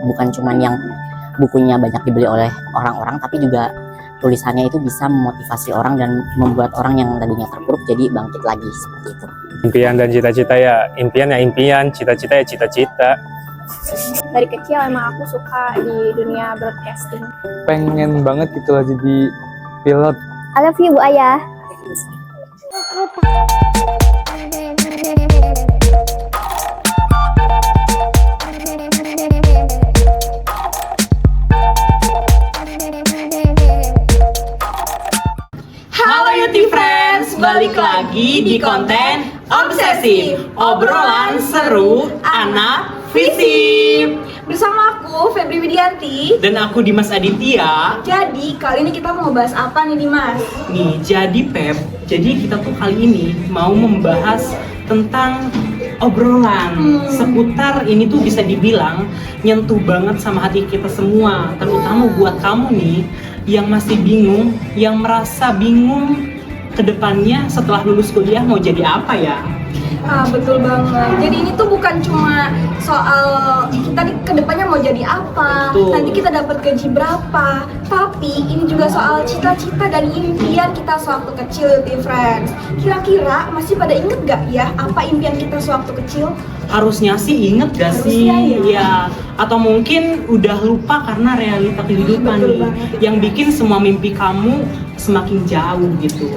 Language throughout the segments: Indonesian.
bukan cuman yang bukunya banyak dibeli oleh orang-orang, tapi juga tulisannya itu bisa memotivasi orang dan membuat orang yang tadinya terpuruk jadi bangkit lagi, seperti itu. Impian dan cita-cita ya impian, cita-cita ya cita-cita. Dari kecil emang aku suka di dunia broadcasting. Pengen banget gitu lah jadi pilot. I love you, Bu Ayah. Halo Yuti Friends, balik lagi di konten Obsesif, obrolan seru anak FISIP. Bersama aku, Febri Widianti. Dan aku Dimas Aditya. Jadi, kali ini kita mau bahas apa nih, Dimas? Nih, jadi Pep, jadi kita tuh kali ini mau membahas tentang obrolan seputar ini tuh bisa dibilang nyentuh banget sama hati kita semua, terutama buat kamu nih yang masih bingung, yang merasa bingung ke depannya setelah lulus kuliah mau jadi apa ya? Betul banget. Jadi ini tuh bukan cuma soal kita ke depannya mau jadi apa, Betul. nanti kita dapat gaji berapa, tapi ini juga soal cita-cita dan impian kita sewaktu kecil, Yuti Friends. Kira-kira masih pada inget gak ya apa impian kita sewaktu kecil? Harusnya sih inget gak sih? Harusnya ya. Ya, atau mungkin udah lupa karena realita kehidupan Betul nih banget. yang bikin semua mimpi kamu semakin jauh gitu.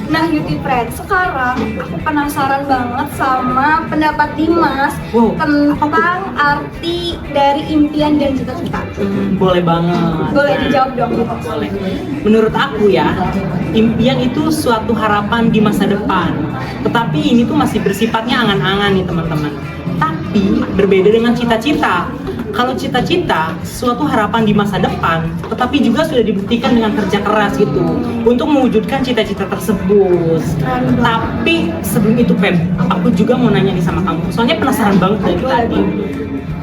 Nah, Yuti Friends, sekarang aku penasaran banget sama pendapat Dimas Wow, tentang arti dari impian dan cita-cita. Boleh banget. Boleh dijawab dong. Boleh. Menurut aku ya, impian itu suatu harapan di masa depan. Tetapi ini tuh masih bersifatnya angan-angan nih teman-teman. Tapi berbeda dengan cita-cita. Kalau cita-cita, suatu harapan di masa depan, tetapi juga sudah dibuktikan dengan kerja keras gitu untuk mewujudkan cita-cita tersebut. Tapi sebelum itu Pep, aku juga mau nanya nih sama kamu. Soalnya penasaran banget dari tadi.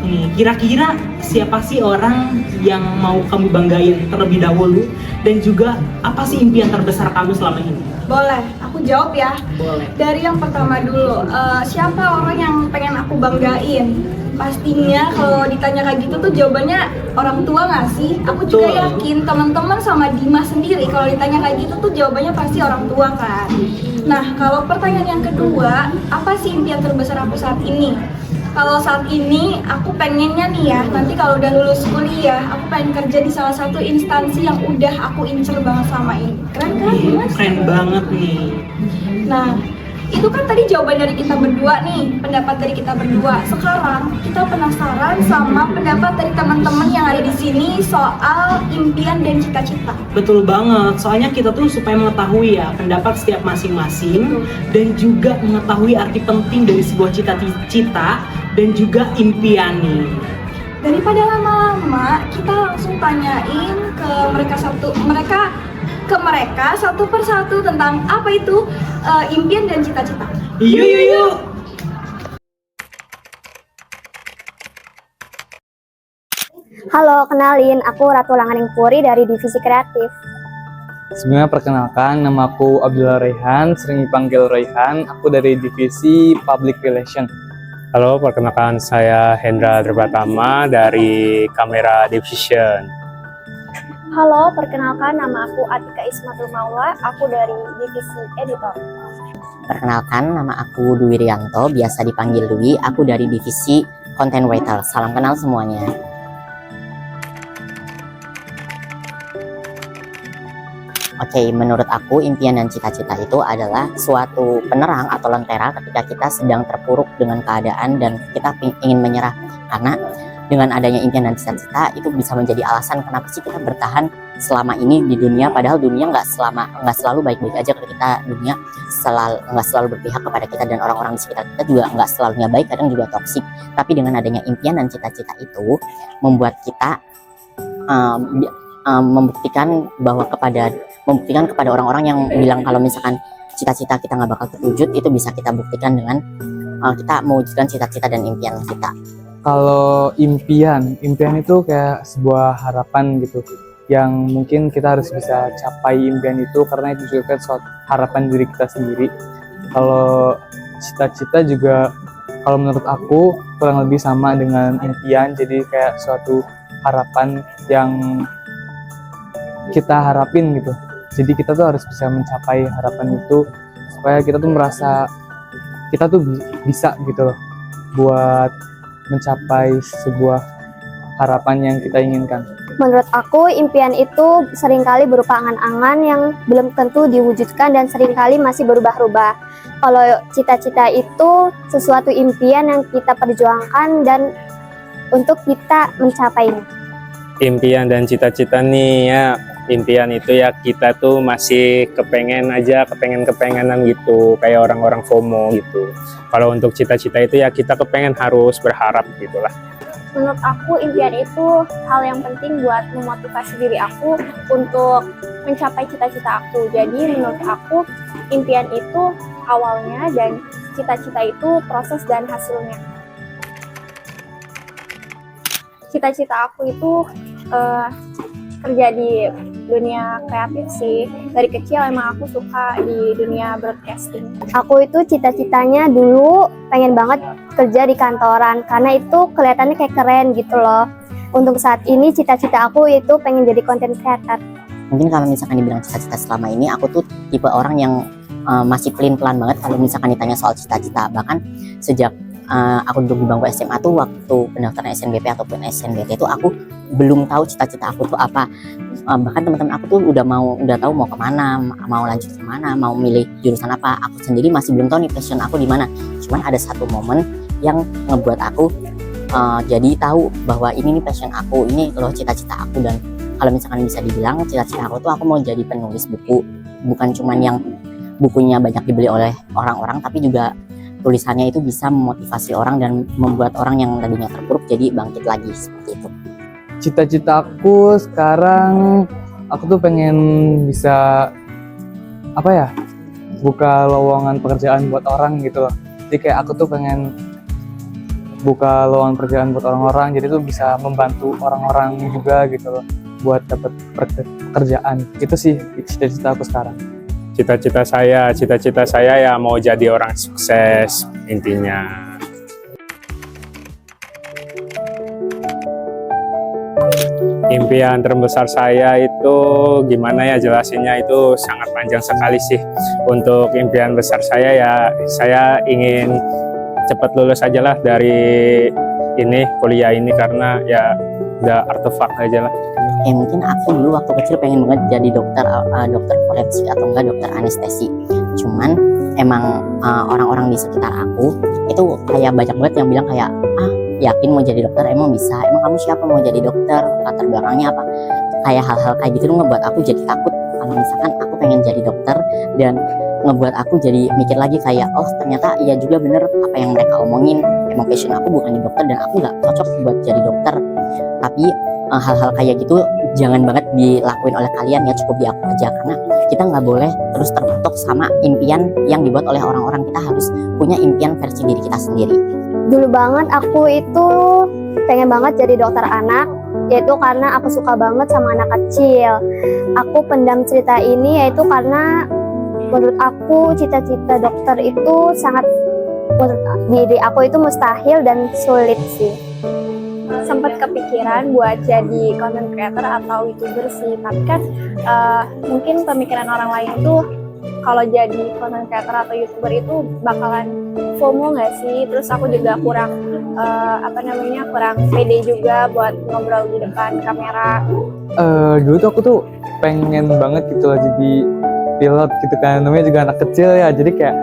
Nih, kira-kira siapa sih orang yang mau kamu banggain terlebih dahulu? Dan juga apa sih impian terbesar kamu selama ini? Boleh, aku jawab ya. Boleh. Dari yang pertama dulu, siapa orang yang pengen aku banggain? Pastinya kalau ditanya kayak gitu tuh jawabannya orang tua nggak sih? Aku juga Betul. yakin teman-teman sama Dimas sendiri kalau ditanya kayak gitu tuh jawabannya pasti orang tua kan. Nah, kalau pertanyaan yang kedua, apa sih impian terbesar aku saat ini? Kalau saat ini aku pengennya nih ya, nanti kalau udah lulus kuliah, aku pengen kerja di salah satu instansi yang udah aku incer banget sama ini. Keren kan, Dimas? Keren banget nih. Nah, itu kan tadi jawaban dari kita berdua nih, pendapat dari kita berdua. Sekarang kita penasaran sama pendapat dari teman-teman yang ada di sini soal impian dan cita-cita. Betul banget, soalnya kita tuh supaya mengetahui ya pendapat setiap masing-masing dan juga mengetahui arti penting dari sebuah cita-cita dan juga impian nih. Daripada lama-lama, kita langsung tanyain ke mereka satu persatu tentang apa itu impian dan cita-cita. Yuk. Halo, kenalin, aku Ratu Langaning Puri dari Divisi Kreatif. Sebelumnya perkenalkan, nama aku Abdullah Raihan, sering dipanggil Raihan. Aku dari Divisi Public Relation. Halo, perkenalkan saya Hendra Derbatama dari Kamera Division. Halo, perkenalkan nama aku Atika Ismatul Maula, aku dari Divisi Editor. Perkenalkan, nama aku Dwi Rianto, biasa dipanggil Dwi, aku dari divisi Content Writer. Salam kenal semuanya. Oke, menurut aku impian dan cita-cita itu adalah suatu penerang atau lentera ketika kita sedang terpuruk dengan keadaan dan kita ingin menyerah. Karena dengan adanya impian dan cita-cita itu bisa menjadi alasan kenapa sih kita bertahan selama ini di dunia, padahal dunia nggak selalu baik-baik aja ke kita. Dunia nggak selalu berpihak kepada kita dan orang-orang di sekitar kita juga nggak selalunya baik, kadang juga toksik. Tapi dengan adanya impian dan cita-cita itu membuat kita membuktikan kepada orang-orang yang bilang kalau misalkan cita-cita kita nggak bakal terwujud, itu bisa kita buktikan dengan kita mewujudkan cita-cita dan impian kita. Kalau impian itu kayak sebuah harapan gitu, yang mungkin kita harus bisa capai impian itu karena itu juga kan suatu harapan diri kita sendiri. Kalau cita-cita juga kalau menurut aku kurang lebih sama dengan impian, jadi kayak suatu harapan yang kita harapin gitu. Jadi kita tuh harus bisa mencapai harapan itu supaya kita tuh merasa kita tuh bisa gitu loh buat mencapai sebuah harapan yang kita inginkan. Menurut aku, impian itu seringkali berupa angan-angan yang belum tentu diwujudkan dan seringkali masih berubah-ubah. Kalau cita-cita itu sesuatu impian yang kita perjuangkan dan untuk kita mencapainya. Impian dan cita-cita nih ya, impian itu ya kita tuh masih kepengenan gitu, kayak orang-orang FOMO gitu. Kalau untuk cita-cita itu ya kita kepengen harus berharap gitulah. Menurut aku, impian itu hal yang penting buat memotivasi diri aku untuk mencapai cita-cita aku. Jadi menurut aku, impian itu awalnya dan cita-cita itu proses dan hasilnya. Cita-cita aku itu kerja di dunia kreatif sih. Dari kecil emang aku suka di dunia broadcasting. Aku itu cita-citanya dulu pengen banget kerja di kantoran karena itu kelihatannya kayak keren gitu loh. Untuk saat ini cita-cita aku itu pengen jadi content creator. Mungkin kalau misalkan dibilang cita-cita selama ini, aku tuh tipe orang yang masih pelin-pelan banget kalau misalkan ditanya soal cita-cita. Bahkan sejak aku duduk di bangku SMA tuh, waktu pendaftaran SNBP ataupun SNBT itu aku belum tahu cita-cita aku tuh apa. Bahkan teman-teman aku tuh udah tahu mau kemana, mau lanjut kemana, mau milih jurusan apa. Aku sendiri masih belum tahu nih passion aku di mana. Cuman ada satu momen yang ngebuat aku jadi tahu bahwa ini nih passion aku, ini loh cita-cita aku. Dan kalau misalkan bisa dibilang cita-cita aku tuh aku mau jadi penulis buku, bukan cuman yang bukunya banyak dibeli oleh orang-orang, tapi juga tulisannya itu bisa memotivasi orang dan membuat orang yang tadinya terpuruk jadi bangkit lagi, seperti itu. Cita-cita aku sekarang, aku tuh pengen bisa buka lowongan pekerjaan buat orang gitu loh. Jadi kayak aku tuh pengen buka lowongan pekerjaan buat orang-orang, jadi tuh bisa membantu orang-orang juga gitu loh buat dapat pekerjaan. Itu sih cita-cita aku sekarang. Cita-cita saya ya mau jadi orang sukses intinya. Impian terbesar saya itu gimana ya jelasinnya, itu sangat panjang sekali sih. Untuk impian besar saya ya saya ingin cepat lulus aja lah dari ini kuliah ini, karena ya udah artefak aja lah. Mungkin aku dulu waktu kecil pengen banget jadi dokter forensik atau enggak dokter anestesi. Cuman emang orang-orang di sekitar aku itu kayak banyak banget yang bilang kayak, yakin mau jadi dokter, emang bisa, emang kamu siapa mau jadi dokter, latar belakangnya apa. Kayak hal-hal kayak gitu ngebuat aku jadi takut kalau misalkan aku pengen jadi dokter, dan ngebuat aku jadi mikir lagi kayak, oh ternyata iya juga bener apa yang mereka omongin, emang passion aku bukan di dokter dan aku nggak cocok buat jadi dokter. Tapi hal-hal kayak gitu jangan banget dilakuin oleh kalian ya, cukup di aku aja, karena kita nggak boleh terus terpatok sama impian yang dibuat oleh orang-orang. Kita harus punya impian versi diri kita sendiri. Dulu banget aku itu pengen banget jadi dokter anak, yaitu karena aku suka banget sama anak kecil. Aku pendam cerita ini yaitu karena menurut aku cita-cita dokter itu sangat, menurut diri aku itu mustahil dan sulit sih. Sempat kepikiran buat jadi content creator atau YouTuber sih, tapi kan mungkin pemikiran orang lain tuh kalau jadi content creator atau YouTuber itu bakalan FOMO nggak sih? Terus aku juga kurang kurang pede juga buat ngobrol di depan kamera. Dulu tuh aku tuh pengen banget gitu loh jadi pilot gitu kan, namanya juga anak kecil ya, jadi kayak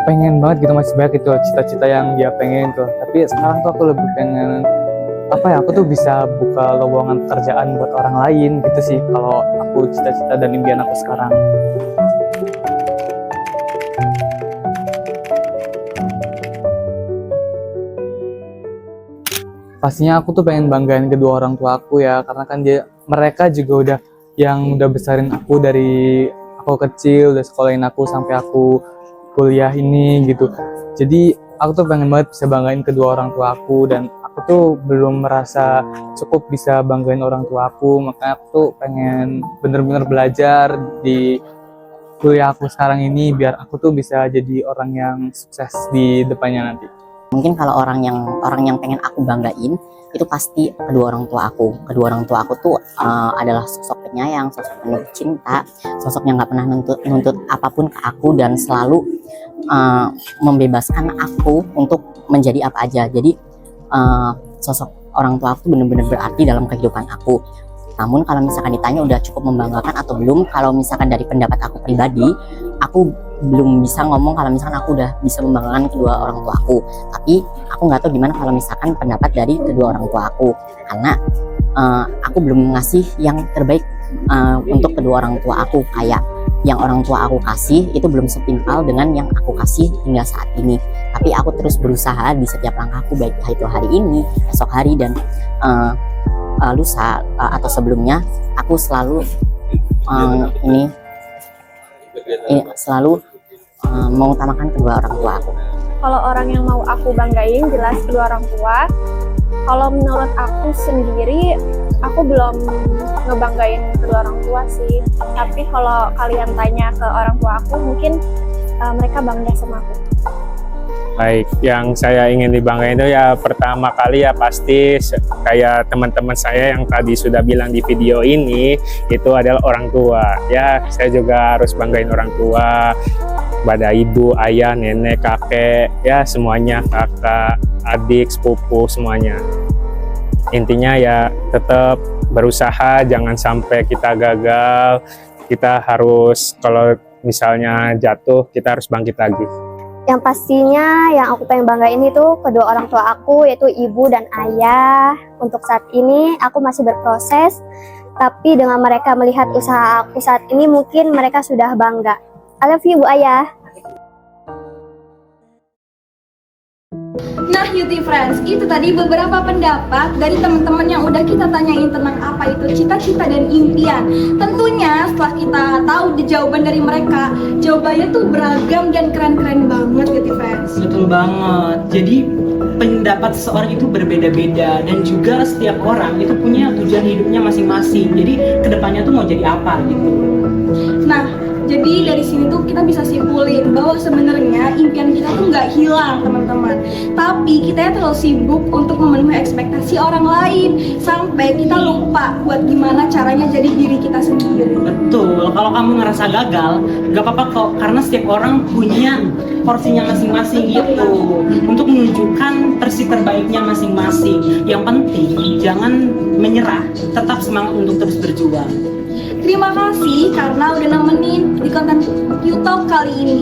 pengen banget gitu, masih banyak gitu cita-cita yang dia pengen tuh. Tapi sekarang tuh aku lebih pengen aku tuh bisa buka lowongan pekerjaan buat orang lain gitu sih, kalau aku cita-cita dan impian aku sekarang. Pastinya aku tuh pengen banggain kedua orang tua aku ya, karena kan mereka juga udah besarin aku dari aku kecil, udah sekolahin aku sampai aku kuliah ini gitu. Jadi aku tuh pengen banget bisa banggain kedua orang tua aku, dan aku tuh belum merasa cukup bisa banggain orang tua aku, makanya aku tuh pengen bener-bener belajar di kuliah aku sekarang ini biar aku tuh bisa jadi orang yang sukses di depannya nanti. Mungkin kalau orang yang pengen aku banggain itu pasti kedua orang tua aku. Kedua orang tua aku tuh adalah sosok penyayang, sosok penuh cinta, sosok yang nggak pernah nuntut apapun ke aku dan selalu membebaskan aku untuk menjadi apa aja. Jadi sosok orang tua aku benar-benar berarti dalam kehidupan aku. Namun kalau misalkan ditanya udah cukup membanggakan atau belum, kalau misalkan dari pendapat aku pribadi, aku belum bisa ngomong kalau misalkan aku udah bisa membanggakan kedua orang tua aku. Tapi aku nggak tahu gimana kalau misalkan pendapat dari kedua orang tua aku, karena aku belum ngasih yang terbaik untuk kedua orang tua aku. Kayak yang orang tua aku kasih itu belum setimpal dengan yang aku kasih hingga saat ini. Tapi aku terus berusaha di setiap langkahku, baik itu hari ini, esok hari, dan lusa atau sebelumnya. Aku selalu selalu mengutamakan kedua orang tua aku. Kalau orang yang mau aku banggain jelas kedua orang tua. Kalau menurut aku sendiri, aku belum ngebanggain kedua orang tua sih. Tapi kalau kalian tanya ke orang tua aku, mungkin mereka bangga sama aku. Baik, yang saya ingin dibanggain itu ya pertama kali ya pasti kayak teman-teman saya yang tadi sudah bilang di video ini, itu adalah orang tua. Ya, saya juga harus banggain orang tua, pada ibu, ayah, nenek, kakek, ya semuanya, kakak, adik, sepupu, semuanya. Intinya ya tetap berusaha, jangan sampai kita gagal. Kita harus, kalau misalnya jatuh, kita harus bangkit lagi. Yang pastinya yang aku pengen banggain itu kedua orang tua aku, yaitu ibu dan ayah. Untuk saat ini aku masih berproses, tapi dengan mereka melihat usaha aku saat ini, mungkin mereka sudah bangga. I love you, Bu Ayah. Nah, Youty Friends, itu tadi beberapa pendapat dari teman-teman yang udah kita tanyain tentang apa itu cita-cita dan impian. Tentunya setelah kita tahu jawaban dari mereka, jawabannya tuh beragam dan keren-keren banget, Youty Friends. Betul banget. Jadi pendapat seseorang itu berbeda-beda dan juga setiap orang itu punya tujuan hidupnya masing-masing. Jadi kedepannya tuh mau jadi apa gitu. Nah, jadi dari sini tuh kita bisa simpulin bahwa sebenarnya impian kita tuh nggak hilang, teman-teman. Tapi kita ya terlalu sibuk untuk memenuhi ekspektasi orang lain sampai kita lupa buat gimana caranya jadi diri kita sendiri. Betul. Kalau kamu ngerasa gagal, gak apa-apa kok, karena setiap orang punya porsinya masing-masing gitu untuk menunjukkan versi terbaiknya masing-masing. Yang penting jangan menyerah, tetap semangat untuk terus berjuang. Terima kasih karena udah nemenin di konten YouTalk kali ini.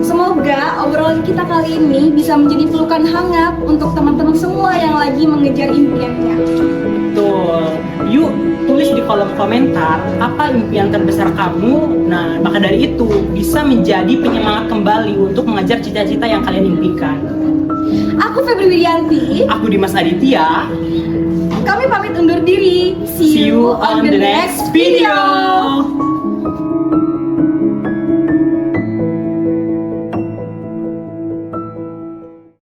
Semoga obrolan kita kali ini bisa menjadi pelukan hangat untuk teman-teman semua yang lagi mengejar impiannya. Betul. Yuk tulis di kolom komentar apa impian terbesar kamu. Nah, maka dari itu bisa menjadi penyemangat kembali untuk mengejar cita-cita yang kalian impikan. Aku Febri Widianti. Aku Dimas Aditya. Kami pamit undur diri. See you on the next video.